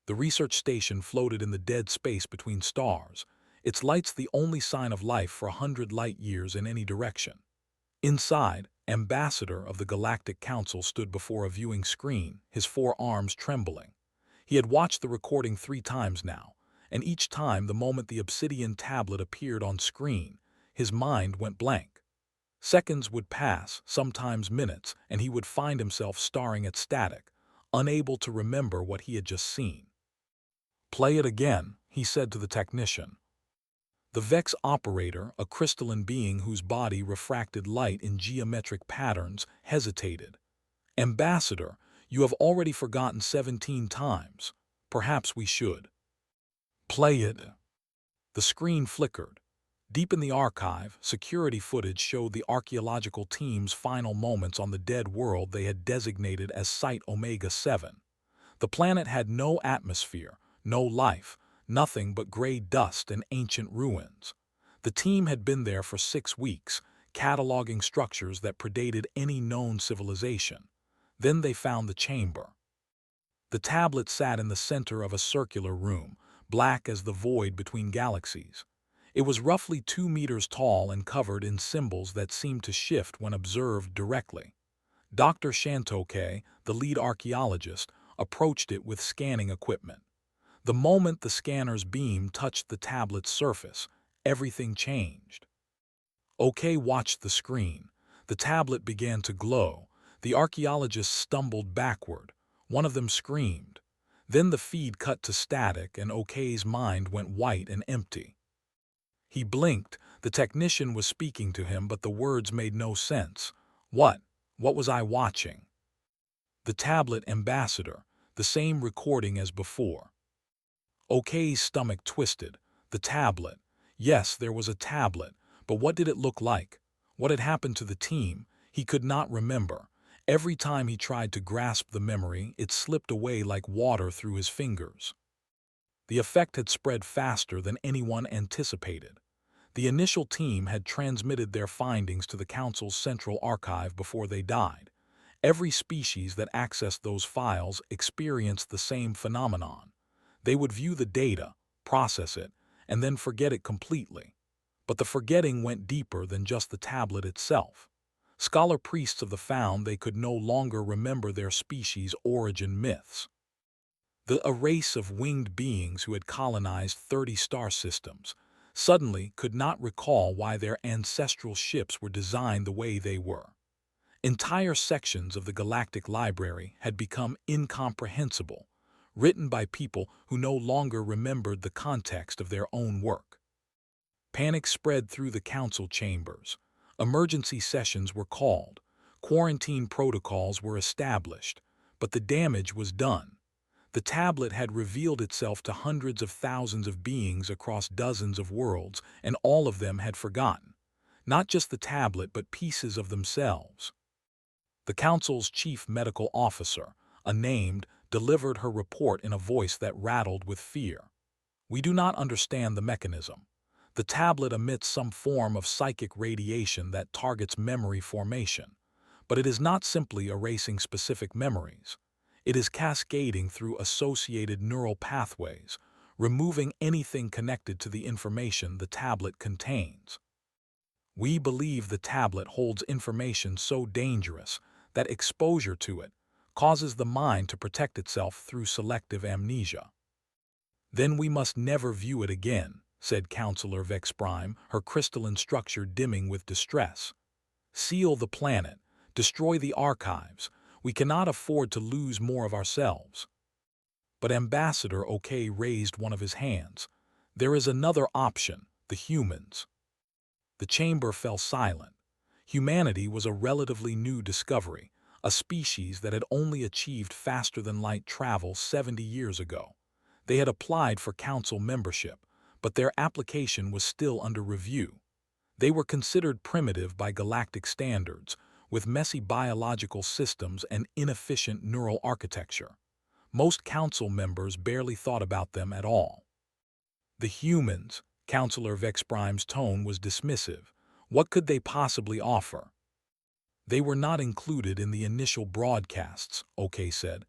The research station floated in the dead space between stars, its lights the only sign of life for 100 light-years in any direction. Inside, Ambassador of the Galactic Council stood before a viewing screen, his 4 arms trembling. He had watched the recording 3 times now, and each time the moment the Obsidian tablet appeared on screen, his mind went blank. Seconds would pass, sometimes minutes, and he would find himself staring at static, unable to remember what he had just seen. "Play it again," he said to the technician. The Vex operator, a crystalline being whose body refracted light in geometric patterns, hesitated. "Ambassador, you have already forgotten 17 times. Perhaps we should." "Play it." The screen flickered. Deep in the archive, security footage showed the archaeological team's final moments on the dead world they had designated as Site Omega-7. The planet had no atmosphere, no life, nothing but gray dust and ancient ruins. The team had been there for 6 weeks, cataloging structures that predated any known civilization. Then they found the chamber. The tablet sat in the center of a circular room, black as the void between galaxies. It was roughly 2 meters tall and covered in symbols that seemed to shift when observed directly. Dr. Shantoke, the lead archaeologist, approached it with scanning equipment. The moment the scanner's beam touched the tablet's surface, everything changed. OK watched the screen. The tablet began to glow. The archaeologists stumbled backward. One of them screamed. Then the feed cut to static and Ok's mind went white and empty. He blinked. The technician was speaking to him, but the words made no sense. What was I watching? The tablet, Ambassador, the same recording as before. Ok's stomach twisted. The tablet. Yes, there was a tablet, but what did it look like? What had happened to the team? He could not remember. Every time he tried to grasp the memory, it slipped away like water through his fingers. The effect had spread faster than anyone anticipated. The initial team had transmitted their findings to the Council's central archive before they died. Every species that accessed those files experienced the same phenomenon. They would view the data, process it, and then forget it completely. But the forgetting went deeper than just the tablet itself. Scholar priests of the found they could no longer remember their species' origin myths. A race of winged beings who had colonized 30 star systems suddenly could not recall why their ancestral ships were designed the way they were. Entire sections of the Galactic Library had become incomprehensible, written by people who no longer remembered the context of their own work. Panic spread through the council chambers. Emergency sessions were called. Quarantine protocols were established, but the damage was done. The tablet had revealed itself to hundreds of thousands of beings across dozens of worlds, and all of them had forgotten. Not just the tablet, but pieces of themselves. The council's chief medical officer, unnamed, delivered her report in a voice that rattled with fear. "We do not understand the mechanism. The tablet emits some form of psychic radiation that targets memory formation, but it is not simply erasing specific memories. It is cascading through associated neural pathways, removing anything connected to the information the tablet contains. We believe the tablet holds information so dangerous that exposure to it causes the mind to protect itself through selective amnesia." "Then we must never view it again," said Counselor Vex Prime, her crystalline structure dimming with distress. "Seal the planet, destroy the archives. We cannot afford to lose more of ourselves." But Ambassador OK raised one of his hands. "There is another option, the humans." The chamber fell silent. Humanity was a relatively new discovery, a species that had only achieved faster-than-light travel 70 years ago. They had applied for council membership, but their application was still under review. They were considered primitive by galactic standards, with messy biological systems and inefficient neural architecture. Most council members barely thought about them at all. "The humans," Counselor Vex Prime's tone was dismissive. "What could they possibly offer?" "They were not included in the initial broadcasts," OK said.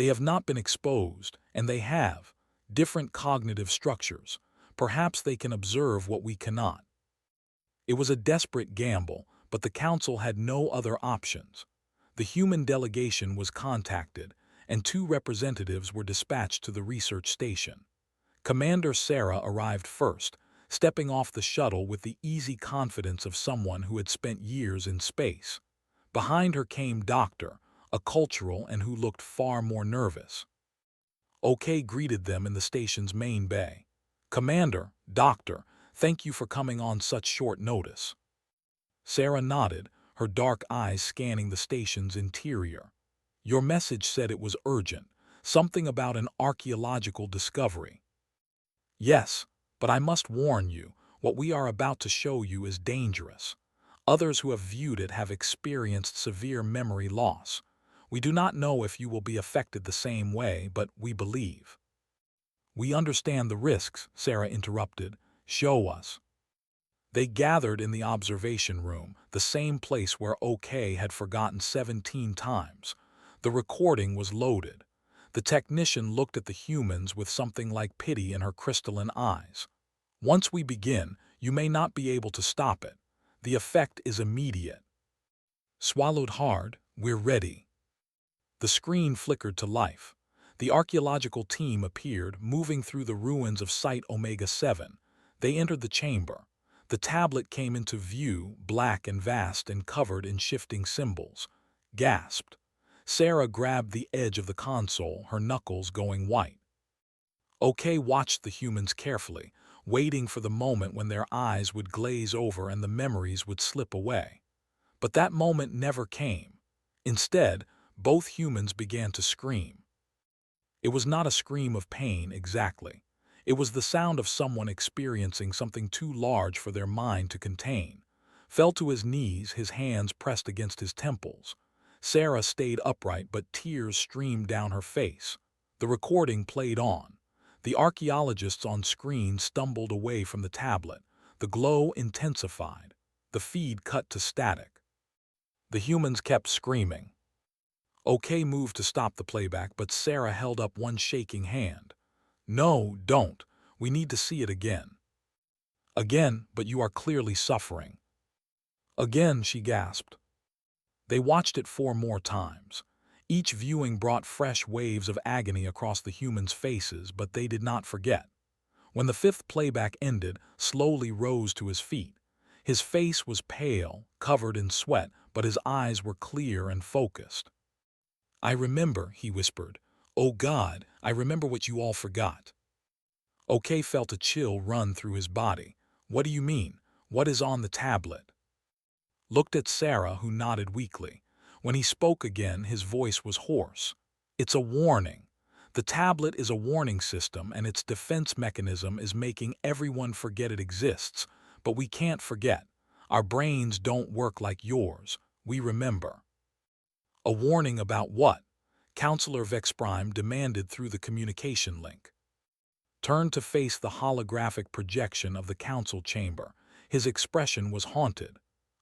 They have not been exposed, and they have different cognitive structures. Perhaps they can observe what we cannot. It was a desperate gamble, but the council had no other options. The human delegation was contacted, and 2 representatives were dispatched to the research station. Commander Sarah arrived first, stepping off the shuttle with the easy confidence of someone who had spent years in space. Behind her came Doctor, a cultural and who looked far more nervous. OK greeted them in the station's main bay. "Commander, Doctor, thank you for coming on such short notice." Sarah nodded, her dark eyes scanning the station's interior. "Your message said it was urgent, something about an archaeological discovery." "Yes, but I must warn you, what we are about to show you is dangerous. Others who have viewed it have experienced severe memory loss. We do not know if you will be affected the same way, but we believe." "We understand the risks," Sarah interrupted. "Show us." They gathered in the observation room, the same place where OK had forgotten 17 times. The recording was loaded. The technician looked at the humans with something like pity in her crystalline eyes. "Once we begin, you may not be able to stop it. The effect is immediate." Swallowed hard, "We're ready." The screen flickered to life. The archaeological team appeared, moving through the ruins of Site Omega-7. They entered the chamber. The tablet came into view, black and vast and covered in shifting symbols. Gasped. Sarah grabbed the edge of the console, her knuckles going white. OK watched the humans carefully, waiting for the moment when their eyes would glaze over and the memories would slip away. But that moment never came. Instead, both humans began to scream. It was not a scream of pain exactly. It was the sound of someone experiencing something too large for their mind to contain. Fell to his knees, his hands pressed against his temples. Sarah stayed upright, but tears streamed down her face. The recording played on. The archaeologists on screen stumbled away from the tablet. The glow intensified. The feed cut to static. The humans kept screaming. OK moved to stop the playback, but Sarah held up one shaking hand. "No, don't. We need to see it again." "Again, but you are clearly suffering." "Again," she gasped. They watched it 4 more times. Each viewing brought fresh waves of agony across the humans' faces, but they did not forget. When the 5th playback ended, slowly rose to his feet. His face was pale, covered in sweat, but his eyes were clear and focused. "I remember," he whispered. "Oh God, I remember what you all forgot." OK felt a chill run through his body. "What do you mean? What is on the tablet?" Looked at Sarah, who nodded weakly. When he spoke again, his voice was hoarse. "It's a warning. The tablet is a warning system, and its defense mechanism is making everyone forget it exists. But we can't forget. Our brains don't work like yours. We remember." "A warning about what?" Counselor Vexprime demanded through the communication link. Turned to face the holographic projection of the council chamber. His expression was haunted.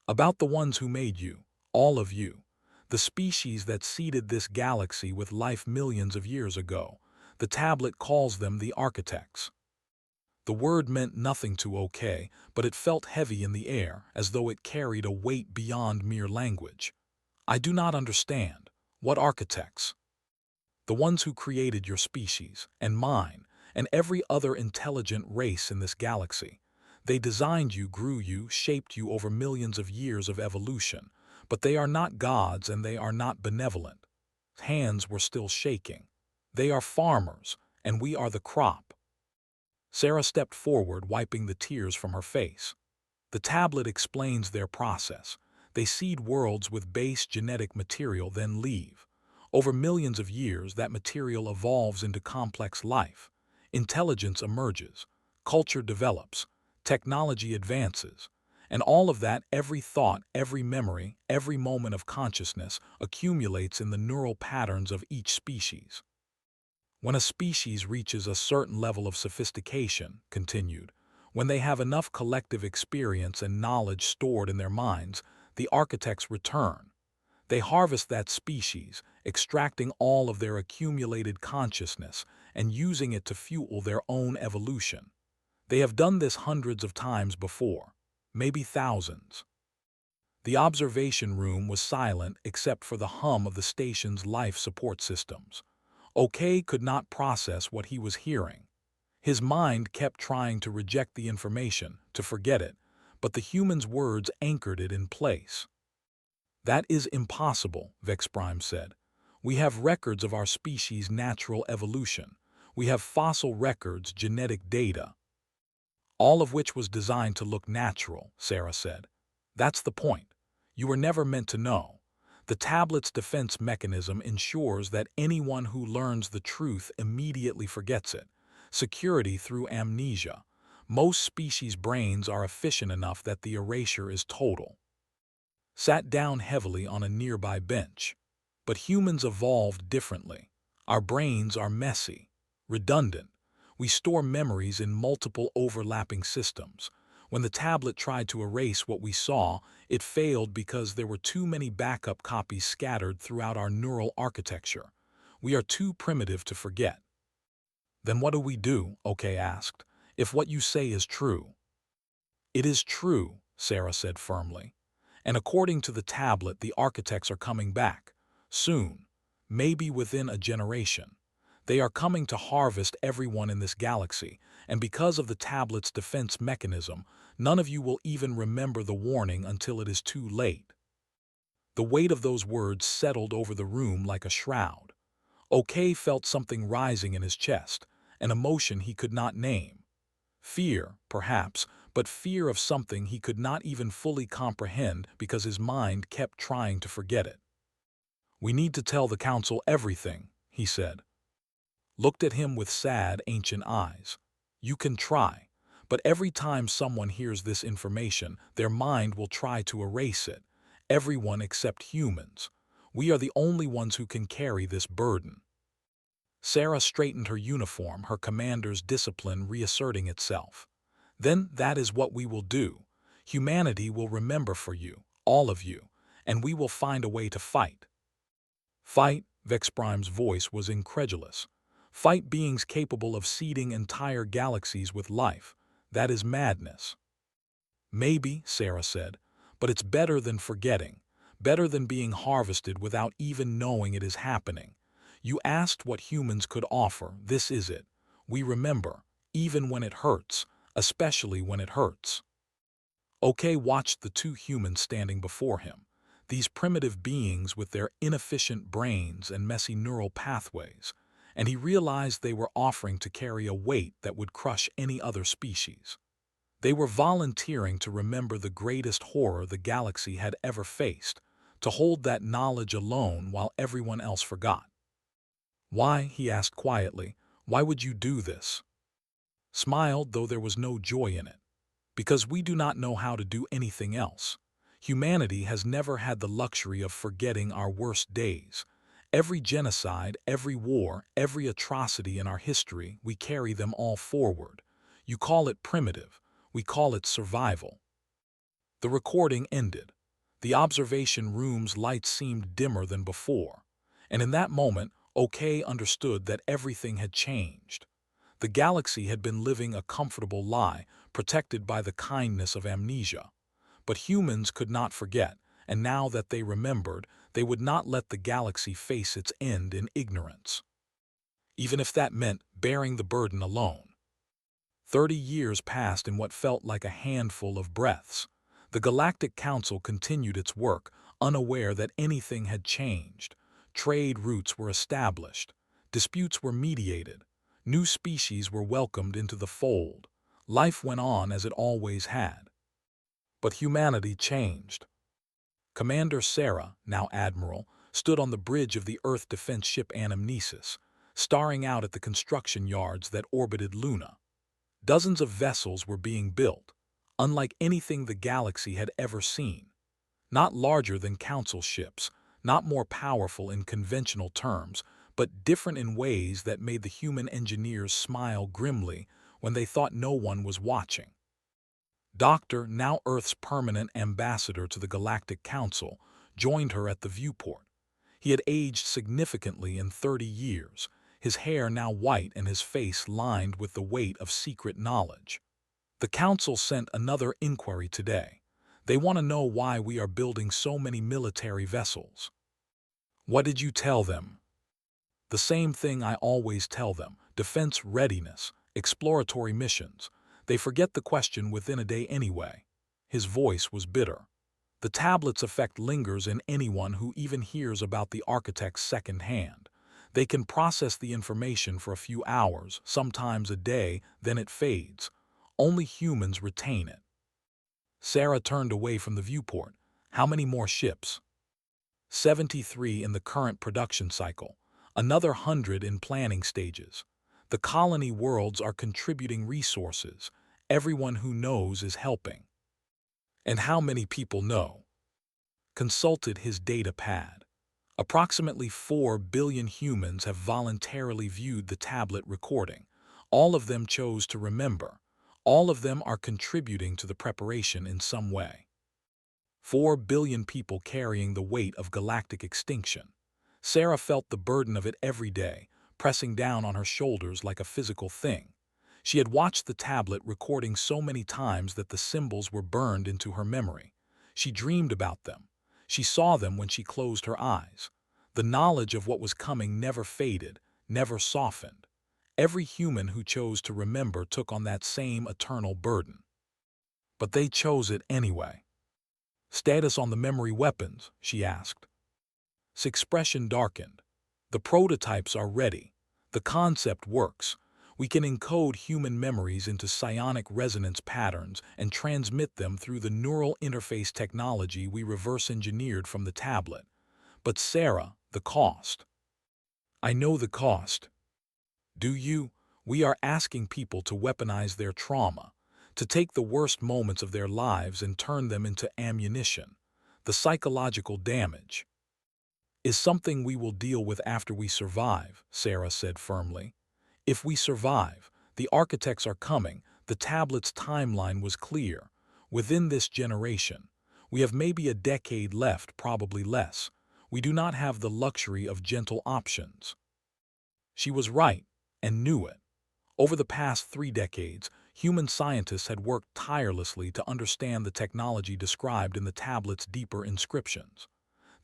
"About the ones who made you, all of you. The species that seeded this galaxy with life millions of years ago. The tablet calls them the architects." The word meant nothing to OK, but it felt heavy in the air, as though it carried a weight beyond mere language. "I do not understand. What architects?" "The ones who created your species, and mine, and every other intelligent race in this galaxy. They designed you, grew you, shaped you over millions of years of evolution, but they are not gods and they are not benevolent." Hands were still shaking. "They are farmers, and we are the crop." Sarah stepped forward, wiping the tears from her face. "The tablet explains their process. They seed worlds with base genetic material, then leave. Over millions of years, that material evolves into complex life. Intelligence emerges. Culture develops. Technology advances. And all of that, every thought, every memory, every moment of consciousness, accumulates in the neural patterns of each species. When a species reaches a certain level of sophistication," continued, "when they have enough collective experience and knowledge stored in their minds, the architects return. They harvest that species, extracting all of their accumulated consciousness and using it to fuel their own evolution. They have done this hundreds of times before, maybe thousands. The observation room was silent except for the hum of the station's life support systems. OK could not process what he was hearing. His mind kept trying to reject the information, to forget it, but the human's words anchored it in place. "That is impossible," Vexprime said. "We have records of our species' natural evolution. We have fossil records, genetic data." "All of which was designed to look natural," Sarah said. "That's the point. You were never meant to know. The tablet's defense mechanism ensures that anyone who learns the truth immediately forgets it. Security through amnesia. Most species' brains are efficient enough that the erasure is total." Sat down heavily on a nearby bench. "But humans evolved differently. Our brains are messy, redundant. We store memories in multiple overlapping systems. When the tablet tried to erase what we saw, it failed because there were too many backup copies scattered throughout our neural architecture. We are too primitive to forget." "Then what do we do?" OK asked. "If what you say is true." "It is true," Sarah said firmly. "And according to the tablet, the architects are coming back. Soon. Maybe within a generation. They are coming to harvest everyone in this galaxy, and because of the tablet's defense mechanism, none of you will even remember the warning until it is too late." The weight of those words settled over the room like a shroud. OK felt something rising in his chest, an emotion he could not name. Fear, perhaps, but fear of something he could not even fully comprehend because his mind kept trying to forget it. "We need to tell the council everything," he said. Looked at him with sad, ancient eyes. "You can try, but every time someone hears this information, their mind will try to erase it. Everyone except humans. We are the only ones who can carry this burden." Sarah straightened her uniform, her commander's discipline reasserting itself. "Then that is what we will do. Humanity will remember for you, all of you, and we will find a way to fight." "Fight?" Vexprime's voice was incredulous. "Fight beings capable of seeding entire galaxies with life. That is madness." "Maybe," Sarah said, "but it's better than forgetting, better than being harvested without even knowing it is happening. You asked what humans could offer. This is it. We remember, even when it hurts, especially when it hurts." OK watched the two humans standing before him, these primitive beings with their inefficient brains and messy neural pathways, and he realized they were offering to carry a weight that would crush any other species. They were volunteering to remember the greatest horror the galaxy had ever faced, to hold that knowledge alone while everyone else forgot. "Why?" he asked quietly. "Why would you do this?" Smiled, though there was no joy in it. "Because we do not know how to do anything else. Humanity has never had the luxury of forgetting our worst days. Every genocide, every war, every atrocity in our history, we carry them all forward. You call it primitive. We call it survival." The recording ended. The observation room's lights seemed dimmer than before, and in that moment, OK understood that everything had changed. The galaxy had been living a comfortable lie, protected by the kindness of amnesia. But humans could not forget, and now that they remembered, they would not let the galaxy face its end in ignorance. Even if that meant bearing the burden alone. 30 years passed in what felt like a handful of breaths. The Galactic Council continued its work, unaware that anything had changed. Trade routes were established. Disputes were mediated. New species were welcomed into the fold. Life went on as it always had. But humanity changed. Commander Sarah, now Admiral, stood on the bridge of the Earth defense ship Anamnesis, staring out at the construction yards that orbited Luna. Dozens of vessels were being built, unlike anything the galaxy had ever seen. Not larger than council ships, not more powerful in conventional terms, but different in ways that made the human engineers smile grimly when they thought no one was watching. Doctor, now Earth's permanent ambassador to the Galactic Council, joined her at the viewport. He had aged significantly in 30 years, his hair now white and his face lined with the weight of secret knowledge. The council sent another inquiry today. They want to know why we are building so many military vessels. What did you tell them? The same thing I always tell them: defense readiness, exploratory missions. They forget the question within a day anyway. His voice was bitter. The tablet's effect lingers in anyone who even hears about the architect's second hand. They can process the information for a few hours, sometimes a day, then it fades. Only humans retain it. Sarah turned away from the viewport. How many more ships? 73 in the current production cycle. Another 100 in planning stages. The colony worlds are contributing resources. Everyone who knows is helping. And how many people know? Consulted his data pad. Approximately 4 billion humans have voluntarily viewed the tablet recording. All of them chose to remember. All of them are contributing to the preparation in some way. 4 billion people carrying the weight of galactic extinction. Sarah felt the burden of it every day, pressing down on her shoulders like a physical thing. She had watched the tablet recording so many times that the symbols were burned into her memory. She dreamed about them. She saw them when she closed her eyes. The knowledge of what was coming never faded, never softened. Every human who chose to remember took on that same eternal burden. But they chose it anyway. Status on the memory weapons, she asked. His expression darkened. The prototypes are ready. The concept works. We can encode human memories into psionic resonance patterns and transmit them through the neural interface technology we reverse-engineered from the tablet. But Sarah, the cost. I know the cost. Do you? We are asking people to weaponize their trauma, to take the worst moments of their lives and turn them into ammunition. The psychological damage is something we will deal with after we survive, Sarah said firmly. If we survive, the architects are coming. The tablet's timeline was clear. Within this generation, we have maybe a decade left, probably less. We do not have the luxury of gentle options. She was right, and knew it. Over the past 3 decades, human scientists had worked tirelessly to understand the technology described in the tablet's deeper inscriptions.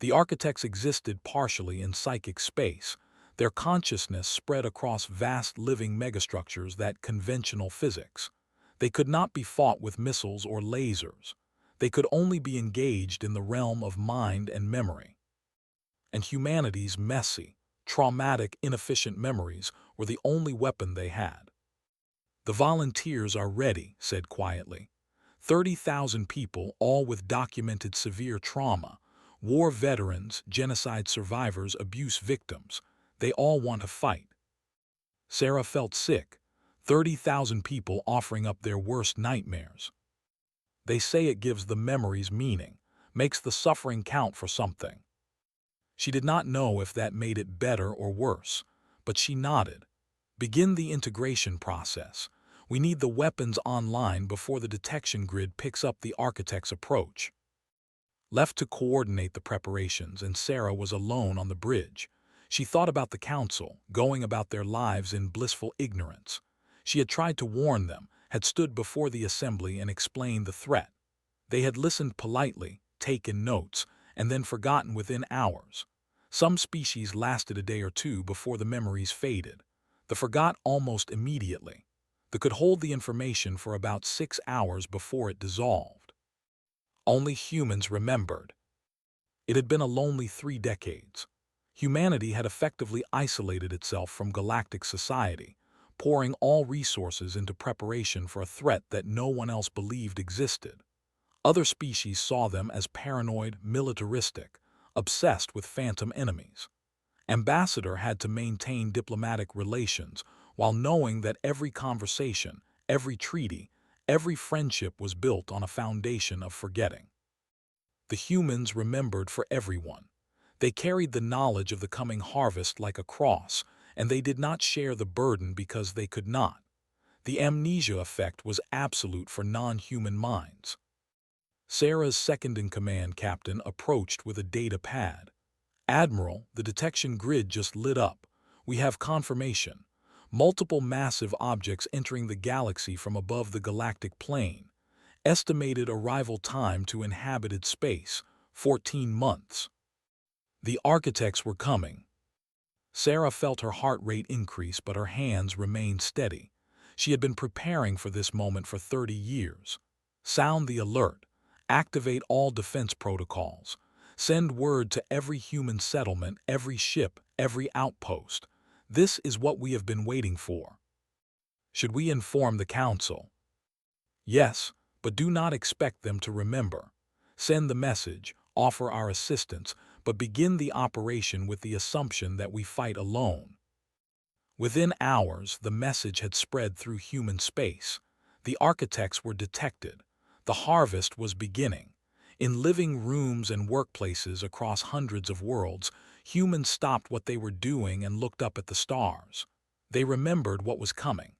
The architects existed partially in psychic space. Their consciousness spread across vast living megastructures that conventional physics. They could not be fought with missiles or lasers. They could only be engaged in the realm of mind and memory. And humanity's messy, traumatic, inefficient memories were the only weapon they had. The volunteers are ready, said quietly. 30,000 people, all with documented severe trauma. War veterans, genocide survivors, abuse victims. They all want to fight. Sarah felt sick. 30,000 people offering up their worst nightmares. They say it gives the memories meaning, makes the suffering count for something. She did not know if that made it better or worse, but she nodded. Begin the integration process. We need the weapons online before the detection grid picks up the architect's approach. Left to coordinate the preparations, and Sarah was alone on the bridge. She thought about the council, going about their lives in blissful ignorance. She had tried to warn them, had stood before the assembly and explained the threat. They had listened politely, taken notes, and then forgotten within hours. Some species lasted a day or two before the memories faded. The forgot almost immediately. The could hold the information for about 6 hours before it dissolved. Only humans remembered. It had been a lonely 3 decades. Humanity had effectively isolated itself from galactic society, pouring all resources into preparation for a threat that no one else believed existed. Other species saw them as paranoid, militaristic, obsessed with phantom enemies. Ambassador had to maintain diplomatic relations while knowing that every conversation, every treaty, every friendship was built on a foundation of forgetting. The humans remembered for everyone. They carried the knowledge of the coming harvest like a cross, and they did not share the burden because they could not. The amnesia effect was absolute for non-human minds. Sarah's second-in-command captain approached with a data pad. Admiral, the detection grid just lit up. We have confirmation. Multiple massive objects entering the galaxy from above the galactic plane. Estimated arrival time to inhabited space, 14 months. The architects were coming. Sarah felt her heart rate increase, but her hands remained steady. She had been preparing for this moment for 30 years. Sound the alert. Activate all defense protocols. Send word to every human settlement, every ship, every outpost. This is what we have been waiting for. Should we inform the Council? Yes, but do not expect them to remember. Send the message, offer our assistance, but begin the operation with the assumption that we fight alone. Within hours, the message had spread through human space. The architects were detected. The harvest was beginning. In living rooms and workplaces across hundreds of worlds, humans stopped what they were doing and looked up at the stars. They remembered what was coming.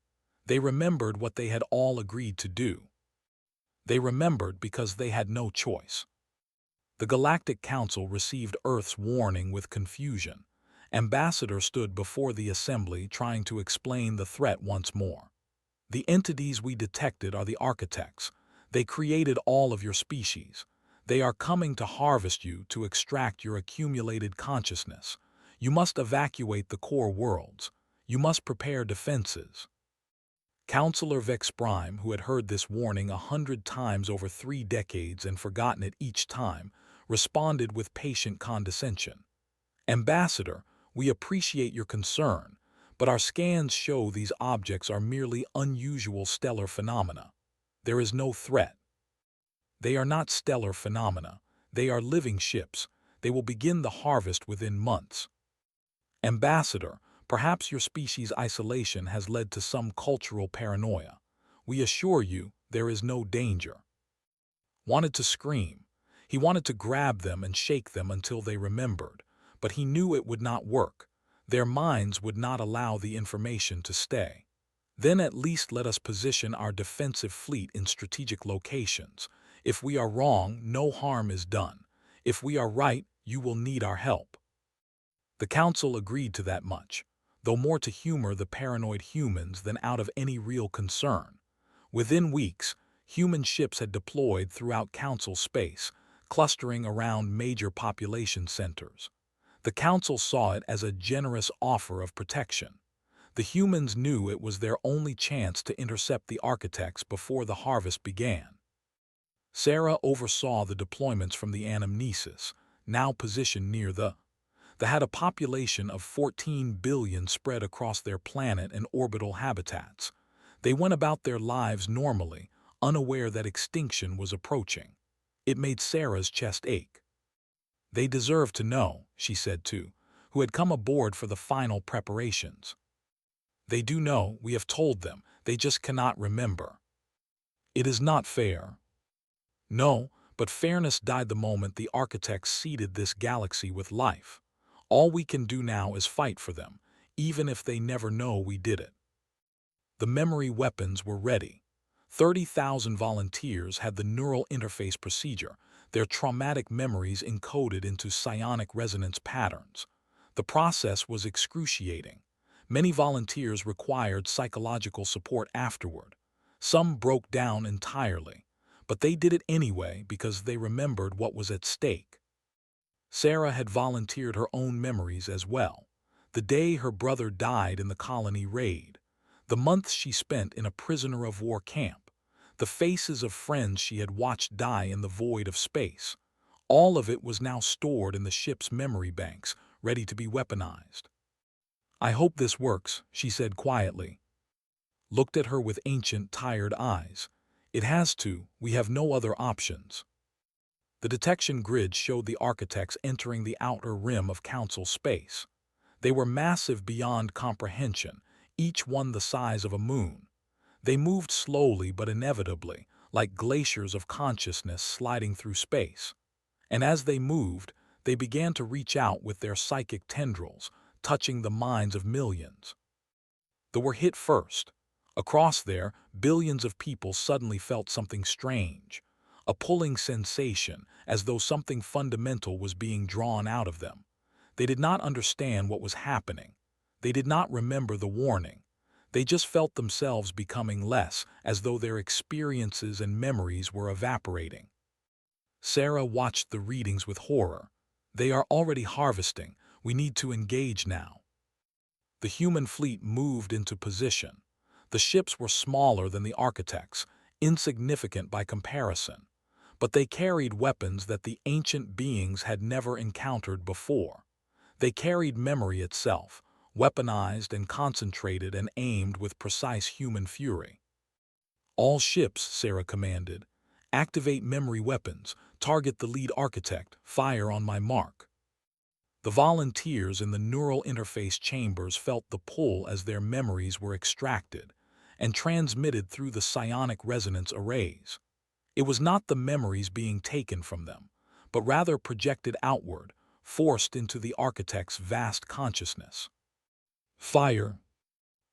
They remembered what they had all agreed to do. They remembered because they had no choice. The Galactic Council received Earth's warning with confusion. Ambassador stood before the assembly trying to explain the threat once more. The entities we detected are the architects. They created all of your species. They are coming to harvest you, to extract your accumulated consciousness. You must evacuate the core worlds. You must prepare defenses. Counselor Vex Prime, who had heard this warning 100 times over 3 decades and forgotten it each time, responded with patient condescension. Ambassador, we appreciate your concern, but our scans show these objects are merely unusual stellar phenomena. There is no threat. They are not stellar phenomena. They are living ships. They will begin the harvest within months. Ambassador, perhaps your species' isolation has led to some cultural paranoia. We assure you there is no danger. Wanted to scream. He wanted to grab them and shake them until they remembered, but he knew it would not work. Their minds would not allow the information to stay. Then at least let us position our defensive fleet in strategic locations. If we are wrong, no harm is done. If we are right, you will need our help. The Council agreed to that much, though more to humor the paranoid humans than out of any real concern. Within weeks, human ships had deployed throughout Council space, clustering around major population centers. The Council saw it as a generous offer of protection. The humans knew it was their only chance to intercept the architects before the harvest began. Sarah oversaw the deployments from the Anamnesis, now positioned near the. They had a population of 14 billion spread across their planet and orbital habitats. They went about their lives normally, unaware that extinction was approaching. It made Sarah's chest ache. They deserve to know, she said too, who had come aboard for the final preparations. They do know, we have told them, they just cannot remember. It is not fair. No, but fairness died the moment the architects seeded this galaxy with life. All we can do now is fight for them, even if they never know we did it. The memory weapons were ready. 30,000 volunteers had the neural interface procedure, their traumatic memories encoded into psionic resonance patterns. The process was excruciating. Many volunteers required psychological support afterward. Some broke down entirely, but they did it anyway because they remembered what was at stake. Sarah had volunteered her own memories as well. The day her brother died in the colony raid, the months she spent in a prisoner of war camp, the faces of friends she had watched die in the void of space. All of it was now stored in the ship's memory banks, ready to be weaponized. I hope this works, she said quietly. Looked at her with ancient, tired eyes. It has to, we have no other options. The detection grid showed the architects entering the outer rim of Council space. They were massive beyond comprehension, each one the size of a moon. They moved slowly but inevitably, like glaciers of consciousness sliding through space. And as they moved, they began to reach out with their psychic tendrils, touching the minds of millions. They were hit first. Across there, billions of people suddenly felt something strange, a pulling sensation, as though something fundamental was being drawn out of them. They did not understand what was happening. They did not remember the warning. They just felt themselves becoming less, as though their experiences and memories were evaporating. Sarah watched the readings with horror. They are already harvesting. We need to engage now. The human fleet moved into position. The ships were smaller than the architects, insignificant by comparison, but they carried weapons that the ancient beings had never encountered before. They carried memory itself, weaponized and concentrated and aimed with precise human fury. All ships, Sarah commanded, activate memory weapons, target the lead architect, fire on my mark. The volunteers in the neural interface chambers felt the pull as their memories were extracted and transmitted through the psionic resonance arrays. It was not the memories being taken from them, but rather projected outward, forced into the architect's vast consciousness. Fire.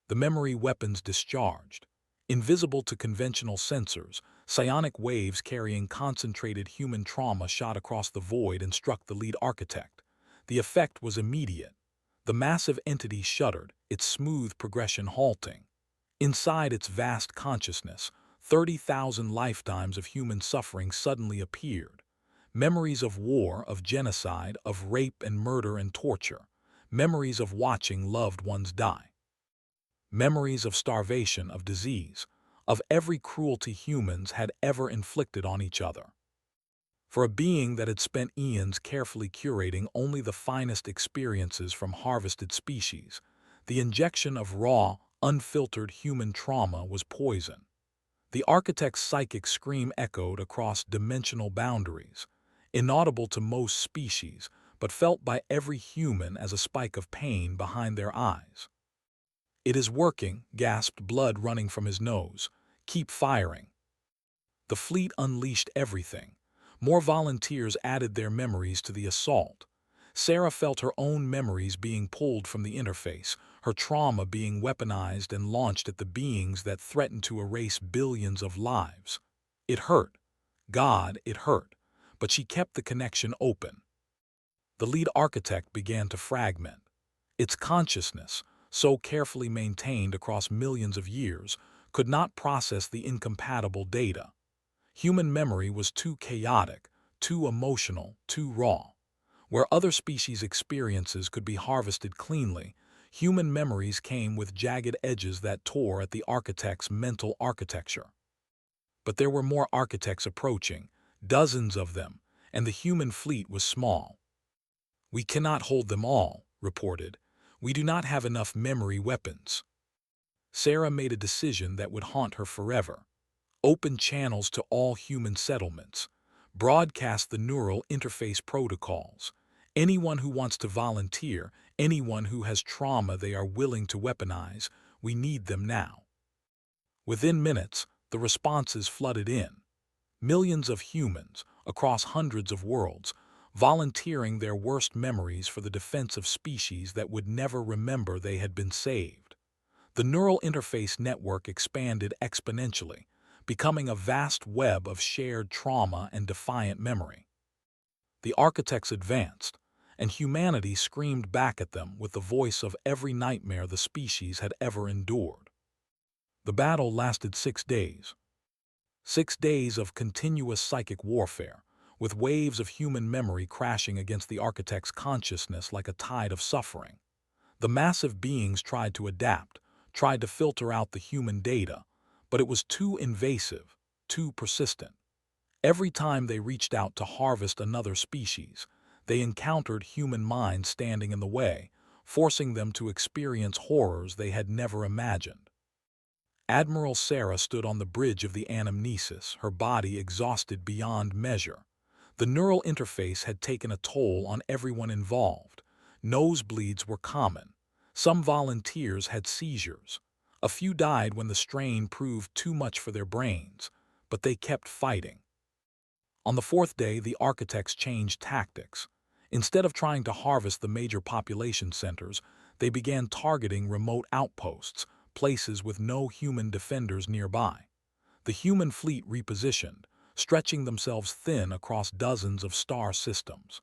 The memory weapons discharged. Invisible to conventional sensors, psionic waves carrying concentrated human trauma shot across the void and struck the lead architect. The effect was immediate. The massive entity shuddered, its smooth progression halting. Inside its vast consciousness, 30,000 lifetimes of human suffering suddenly appeared. Memories of war, of genocide, of rape and murder and torture. Memories of watching loved ones die. Memories of starvation, of disease, of every cruelty humans had ever inflicted on each other. For a being that had spent eons carefully curating only the finest experiences from harvested species, the injection of raw, unfiltered human trauma was poison. The architect's psychic scream echoed across dimensional boundaries, inaudible to most species, but felt by every human as a spike of pain behind their eyes. "It is working," gasped, blood running from his nose. "Keep firing." The fleet unleashed everything. More volunteers added their memories to the assault. Sarah felt her own memories being pulled from the interface, her trauma being weaponized and launched at the beings that threatened to erase billions of lives. It hurt. God, it hurt. But she kept the connection open. The lead architect began to fragment. Its consciousness, so carefully maintained across millions of years, could not process the incompatible data. Human memory was too chaotic, too emotional, too raw. Where other species' experiences could be harvested cleanly, human memories came with jagged edges that tore at the architect's mental architecture. But there were more architects approaching, dozens of them, and the human fleet was small. "We cannot hold them all," reported. "We do not have enough memory weapons." Sarah made a decision that would haunt her forever. Open channels to all human settlements. Broadcast the neural interface protocols. Anyone who wants to volunteer, anyone who has trauma they are willing to weaponize, we need them now. Within minutes, the responses flooded in. Millions of humans, across hundreds of worlds, volunteering their worst memories for the defense of species that would never remember they had been saved. The neural interface network expanded exponentially, becoming a vast web of shared trauma and defiant memory. The architects advanced, and humanity screamed back at them with the voice of every nightmare the species had ever endured. The battle lasted 6 days. 6 days of continuous psychic warfare, with waves of human memory crashing against the architect's consciousness like a tide of suffering. The massive beings tried to adapt, tried to filter out the human data, but it was too invasive, too persistent. Every time they reached out to harvest another species, they encountered human minds standing in the way, forcing them to experience horrors they had never imagined. Admiral Sarah stood on the bridge of the anamnesis, her body exhausted beyond measure. The neural interface had taken a toll on everyone involved. Nosebleeds were common. Some volunteers had seizures. A few died when the strain proved too much for their brains, but they kept fighting. On the 4th day, the architects changed tactics. Instead of trying to harvest the major population centers, they began targeting remote outposts, places with no human defenders nearby. The human fleet repositioned, stretching themselves thin across dozens of star systems.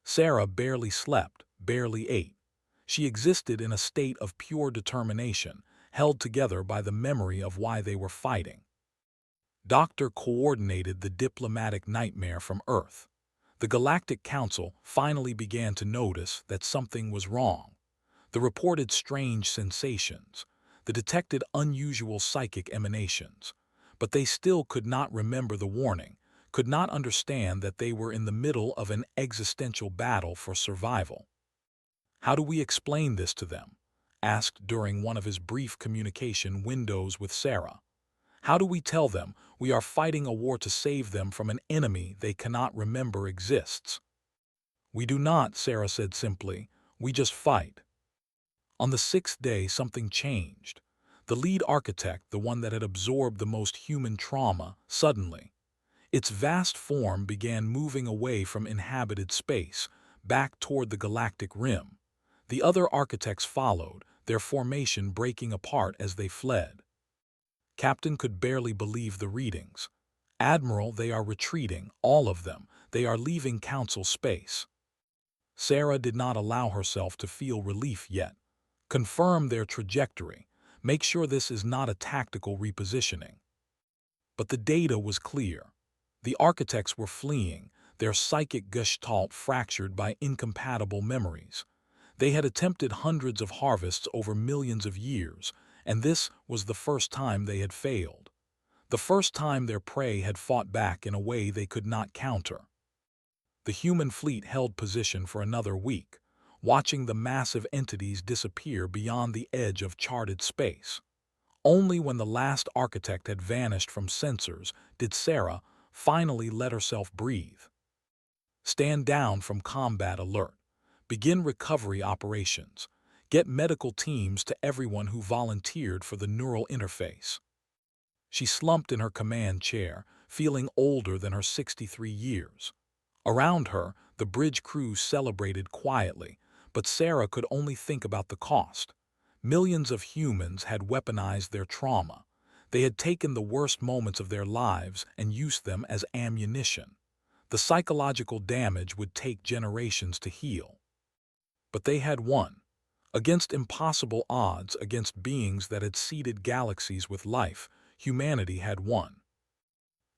Sarah barely slept, barely 8. She existed in a state of pure determination, held together by the memory of why they were fighting. Doctor coordinated the diplomatic nightmare from Earth. The Galactic Council finally began to notice that something was wrong. The reported strange sensations, the detected unusual psychic emanations. But they still could not remember the warning, could not understand that they were in the middle of an existential battle for survival. "How do we explain this to them?" asked during one of his brief communication windows with Sarah. "How do we tell them we are fighting a war to save them from an enemy they cannot remember exists?" "We do not," Sarah said simply. "We just fight." On the 6th day, something changed. The lead architect, the one that had absorbed the most human trauma, suddenly, its vast form began moving away from inhabited space, back toward the galactic rim. The other architects followed, their formation breaking apart as they fled. Captain could barely believe the readings. "Admiral, they are retreating, all of them. They are leaving Council space." Sarah did not allow herself to feel relief yet. "Confirm their trajectory. Make sure this is not a tactical repositioning." But the data was clear. The architects were fleeing, their psychic gestalt fractured by incompatible memories. They had attempted hundreds of harvests over millions of years, and this was the first time they had failed. The first time their prey had fought back in a way they could not counter. The human fleet held position for another week, watching the massive entities disappear beyond the edge of charted space. Only when the last architect had vanished from sensors did Sarah finally let herself breathe. "Stand down from combat alert. Begin recovery operations. Get medical teams to everyone who volunteered for the neural interface." She slumped in her command chair, feeling older than her 63 years. Around her, the bridge crew celebrated quietly, but Sarah could only think about the cost. Millions of humans had weaponized their trauma. They had taken the worst moments of their lives and used them as ammunition. The psychological damage would take generations to heal. But they had won. Against impossible odds, against beings that had seeded galaxies with life, humanity had won.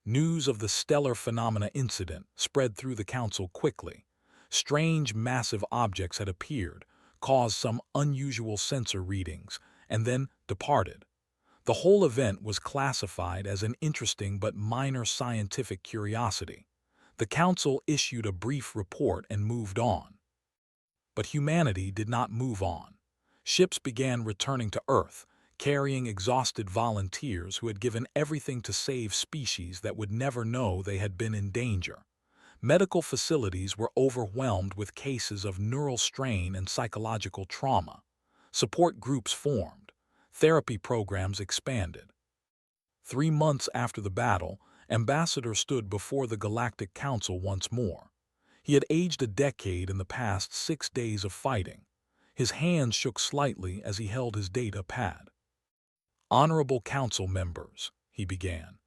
News of the stellar phenomena incident spread through the Council quickly. Strange, massive objects had appeared, caused some unusual sensor readings, and then departed. The whole event was classified as an interesting but minor scientific curiosity. The Council issued a brief report and moved on. But humanity did not move on. Ships began returning to Earth, carrying exhausted volunteers who had given everything to save species that would never know they had been in danger. Medical facilities were overwhelmed with cases of neural strain and psychological trauma. Support groups formed. Therapy programs expanded. 3 months after the battle, Ambassador stood before the Galactic Council once more. He had aged a decade in the past 6 days of fighting. His hands shook slightly as he held his data pad. "Honorable Council members," he began,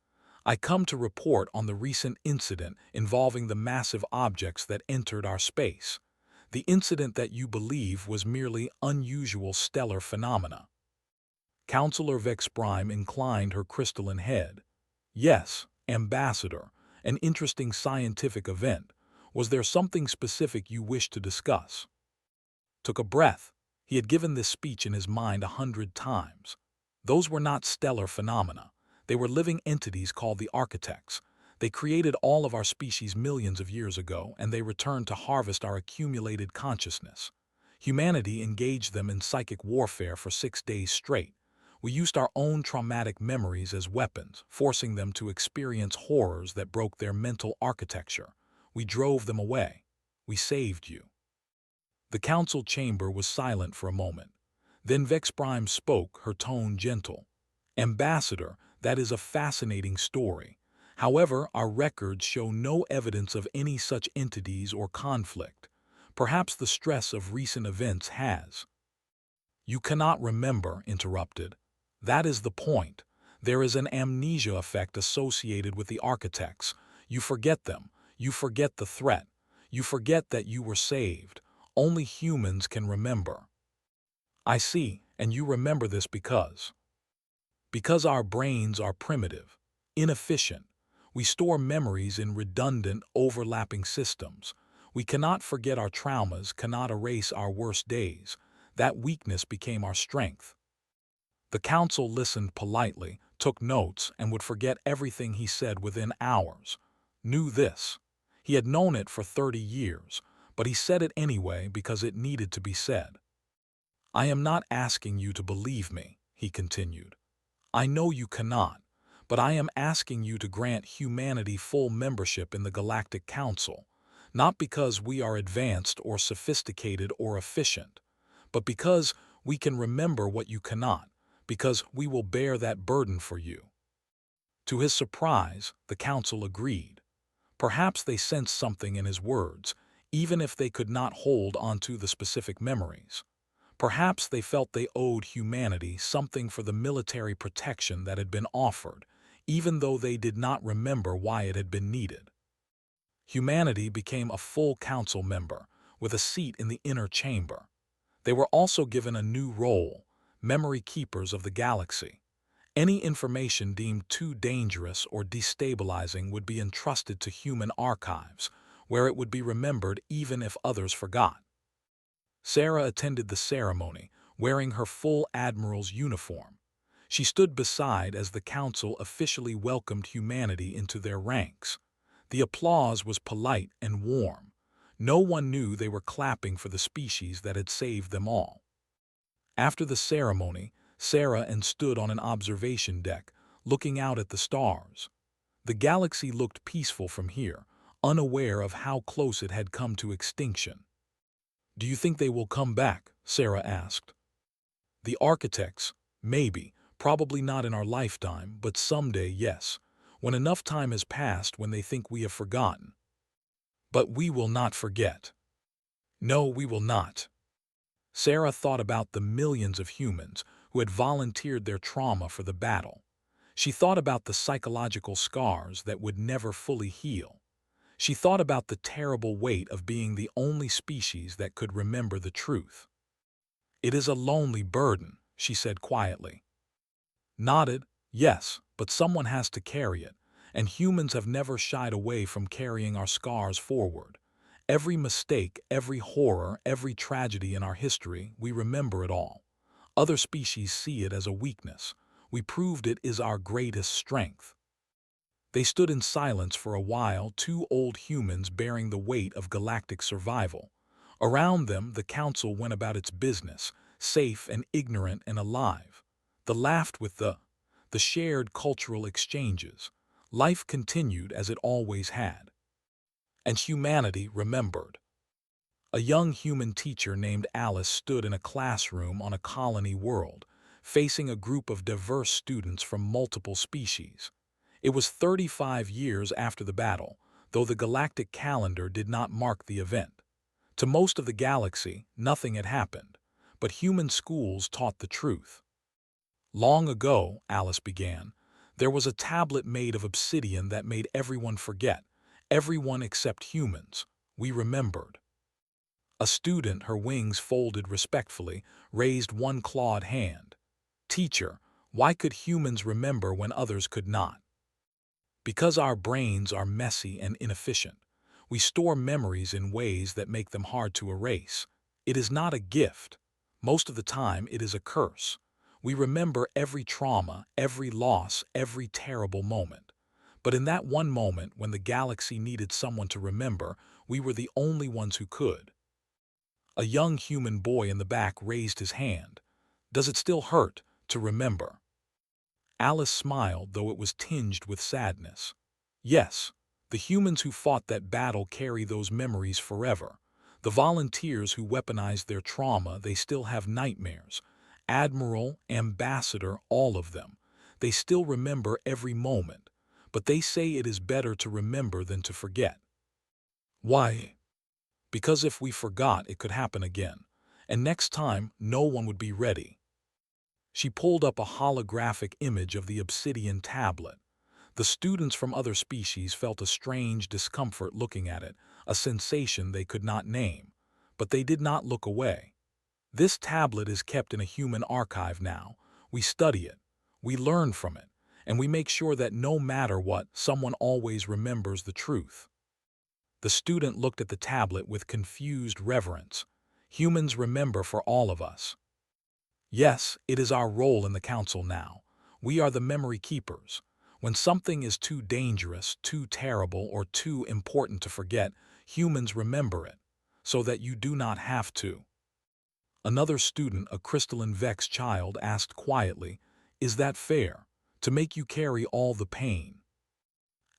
"I come to report on the recent incident involving the massive objects that entered our space. The incident that you believe was merely unusual stellar phenomena." Councillor Vexprime inclined her crystalline head. "Yes, Ambassador, an interesting scientific event. Was there something specific you wish to discuss?" Took a breath. He had given this speech in his mind 100 times. Those were not stellar phenomena. They were living entities called the architects. They created all of our species millions of years ago, and they returned to harvest our accumulated consciousness. Humanity engaged them in psychic warfare for 6 days straight. We used our own traumatic memories as weapons, forcing them to experience horrors that broke their mental architecture. We drove them away. We saved you. The council chamber was silent for a moment. Then Vexprime spoke, her tone gentle. "Ambassador, that is a fascinating story. However, our records show no evidence of any such entities or conflict. Perhaps the stress of recent events has." "You cannot remember," interrupted. "That is the point. There is an amnesia effect associated with the architects. You forget them. You forget the threat. You forget that you were saved. Only humans can remember. I see, and you remember this because our brains are primitive, inefficient. We store memories in redundant, overlapping systems. We cannot forget our traumas, cannot erase our worst days. That weakness became our strength. The council listened politely, took notes, and would forget everything he said within hours. Knew this. He had known it for 30 years, but he said it anyway because it needed to be said. I am not asking you to believe me, he continued. I know you cannot, but I am asking you to grant humanity full membership in the Galactic Council, not because we are advanced or sophisticated or efficient, but because we can remember what you cannot, because we will bear that burden for you. To his surprise, the council agreed. Perhaps they sensed something in his words, even if they could not hold onto the specific memories. Perhaps they felt they owed humanity something for the military protection that had been offered, even though they did not remember why it had been needed. Humanity became a full council member, with a seat in the inner chamber. They were also given a new role, memory keepers of the galaxy. Any information deemed too dangerous or destabilizing would be entrusted to human archives, where it would be remembered even if others forgot. Sarah attended the ceremony, wearing her full admiral's uniform. She stood beside as the council officially welcomed humanity into their ranks. The applause was polite and warm. No one knew they were clapping for the species that had saved them all. After the ceremony, Sarah stood on an observation deck, looking out at the stars. The galaxy looked peaceful from here, unaware of how close it had come to extinction. Do you think they will come back? Sarah asked. The architects, maybe, probably not in our lifetime, but someday, yes, when enough time has passed when they think we have forgotten. But we will not forget. No, we will not. Sarah thought about the millions of humans who had volunteered their trauma for the battle. She thought about the psychological scars that would never fully heal. She thought about the terrible weight of being the only species that could remember the truth. It is a lonely burden, she said quietly. Nodded, yes, but someone has to carry it, and humans have never shied away from carrying our scars forward. Every mistake, every horror, every tragedy in our history, we remember it all. Other species see it as a weakness. We proved it is our greatest strength. They stood in silence for a while, two old humans bearing the weight of galactic survival. Around them, the council went about its business, safe and ignorant and alive. The laughed with the shared cultural exchanges. Life continued as it always had. And humanity remembered. A young human teacher named Alice stood in a classroom on a colony world, facing a group of diverse students from multiple species. It was 35 years after the battle, though the galactic calendar did not mark the event. To most of the galaxy, nothing had happened, but human schools taught the truth. Long ago, Alice began, there was a tablet made of obsidian that made everyone forget, everyone except humans. We remembered. A student, her wings folded respectfully, raised one clawed hand. Teacher, why could humans remember when others could not? Because our brains are messy and inefficient. We store memories in ways that make them hard to erase. It is not a gift. Most of the time, it is a curse. We remember every trauma, every loss, every terrible moment. But in that one moment when the galaxy needed someone to remember, we were the only ones who could. A young human boy in the back raised his hand. Does it still hurt to remember? Alice smiled, though it was tinged with sadness. Yes, the humans who fought that battle carry those memories forever. The volunteers who weaponized their trauma, they still have nightmares. Admiral, ambassador, all of them. They still remember every moment, but they say it is better to remember than to forget. Why? Because if we forgot, it could happen again, and next time, no one would be ready. She pulled up a holographic image of the obsidian tablet. The students from other species felt a strange discomfort looking at it, a sensation they could not name. But they did not look away. This tablet is kept in a human archive now. We study it, we learn from it, and we make sure that no matter what, someone always remembers the truth. The student looked at the tablet with confused reverence. Humans remember for all of us. Yes, it is our role in the council now. We are the memory keepers. When something is too dangerous, too terrible, or too important to forget, humans remember it, so that you do not have to. Another student, a crystalline vexed child, asked quietly, "Is that fair, to make you carry all the pain?"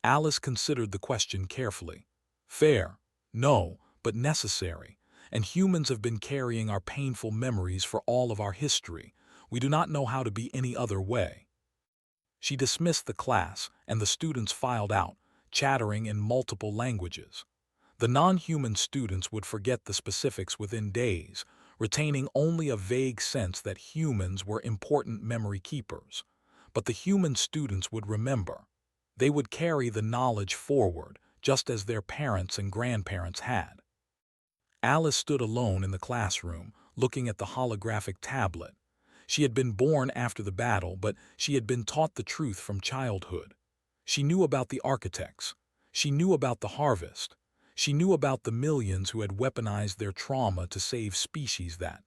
Alice considered the question carefully. Fair? No, but necessary. And humans have been carrying our painful memories for all of our history. We do not know how to be any other way. She dismissed the class, and the students filed out, chattering in multiple languages. The non-human students would forget the specifics within days, retaining only a vague sense that humans were important memory keepers. But the human students would remember. They would carry the knowledge forward, just as their parents and grandparents had. Alice stood alone in the classroom, looking at the holographic tablet. She had been born after the battle, but she had been taught the truth from childhood. She knew about the architects. She knew about the harvest. She knew about the millions who had weaponized their trauma to save species that,